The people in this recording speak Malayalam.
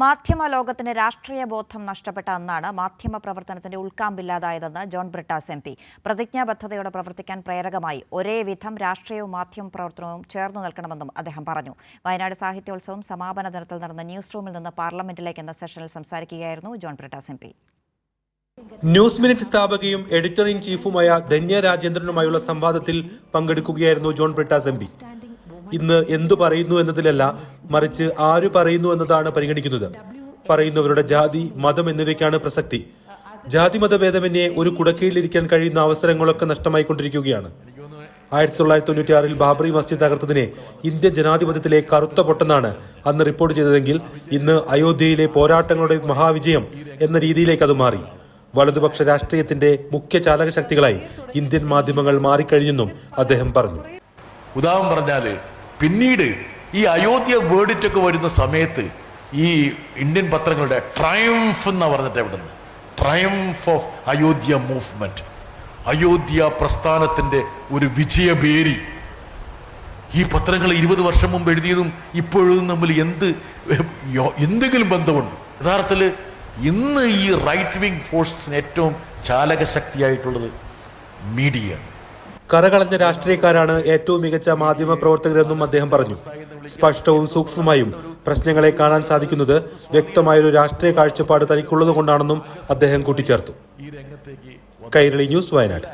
മാധ്യമ ലോകത്തിന് രാഷ്ട്രീയ ബോധം നഷ്ടപ്പെട്ട അന്നാണ് മാധ്യമ പ്രവർത്തനത്തിന്റെ ഉൾക്കാമ്പില്ലാതായതെന്ന് ജോൺ ബ്രിട്ടാസ് എം പി. പ്രതിജ്ഞാബദ്ധതയോടെ പ്രവർത്തിക്കാൻ പ്രേരകമായി ഒരേ വിധം രാഷ്ട്രീയവും മാധ്യമ പ്രവർത്തനവും ചേർന്നു നിൽക്കണമെന്നും അദ്ദേഹം പറഞ്ഞു. വയനാട് സാഹിത്യോത്സവം സമാപന ദിനത്തിൽ നടന്ന ന്യൂസ് റൂമിൽ നിന്ന് പാർലമെന്റിലേക്ക് എന്ന സെഷനിൽ സംസാരിക്കുകയായിരുന്നു ജോൺ ബ്രിട്ടാസ് എം പി. ന്യൂസ് മിനിറ്റ് സ്ഥാപകയും എഡിറ്റർ ഇൻ ചീഫുമായ ധന്യ രാജേന്ദ്രനുമായുള്ള സംവാദത്തിൽ പങ്കെടുക്കുകയായിരുന്നു ജോൺ ബ്രിട്ടാസ് എം പി. ഇന്ന് എന്തു പറയുന്നു എന്നതിലല്ല, മറിച്ച് ആര് പറയുന്നു എന്നതാണ് പരിഗണിക്കുന്നത്. പറയുന്നവരുടെ ജാതി, മതം എന്നിവയ്ക്കാണ് പ്രസക്തി. ജാതി മതഭേദമന്യേ ഒരു കുടക്കീഴിലിരിക്കാൻ കഴിയുന്ന അവസരങ്ങളൊക്കെ നഷ്ടമായിക്കൊണ്ടിരിക്കുകയാണ്. 1996 ബാബറി മസ്ജിദ് തകർത്തതിനെ ഇന്ത്യൻ ജനാധിപത്യത്തിലെ കറുത്ത പൊട്ടെന്നാണ് അന്ന് റിപ്പോർട്ട് ചെയ്തതെങ്കിൽ ഇന്ന് അയോധ്യയിലെ പോരാട്ടങ്ങളുടെ മഹാവിജയം എന്ന രീതിയിലേക്ക് അത് മാറി. വലതുപക്ഷ രാഷ്ട്രീയത്തിന്റെ മുഖ്യ ചാലക ശക്തികളായി ഇന്ത്യൻ മാധ്യമങ്ങൾ മാറിക്കഴിഞ്ഞെന്നും അദ്ദേഹം പറഞ്ഞു. ഉദാഹരണം പറഞ്ഞാല് പിന്നീട് ഈ അയോധ്യ വേർഡിറ്റൊക്കെ വരുന്ന സമയത്ത് ഈ ഇന്ത്യൻ പത്രങ്ങളുടെ ട്രയംഫ് എന്ന് പറഞ്ഞിട്ട് എവിടുന്ന് triumph of Ayodhya movement, Ayodhya പ്രസ്ഥാനത്തിന്റെ ഒരു വിജയബേരി. ഈ പത്രങ്ങൾ 20 വർഷം മുമ്പ് എഴുതിയതും ഇപ്പോഴും തമ്മിൽ എന്തെങ്കിലും ബന്ധമുണ്ട്? യഥാർത്ഥത്തിൽ ഇന്ന് ഈ റൈറ്റ് വിങ് ഫോഴ്സിന് ഏറ്റവും ചാലക ശക്തിയായിട്ടുള്ളത് മീഡിയ. കറകളഞ്ഞ രാഷ്ട്രീയക്കാരാണ് ഏറ്റവും മികച്ച മാധ്യമ പ്രവർത്തകരെന്നും അദ്ദേഹം പറഞ്ഞു. സ്പഷ്ടവും സൂക്ഷ്മമായും പ്രശ്നങ്ങളെ കാണാൻ സാധിക്കുന്നത് വ്യക്തമായൊരു രാഷ്ട്രീയ കാഴ്ചപ്പാട് തനിക്കുള്ളതുകൊണ്ടാണെന്നും അദ്ദേഹം കൂട്ടിച്ചേർത്തു. കൈരളി ന്യൂസ്, വയനാട്.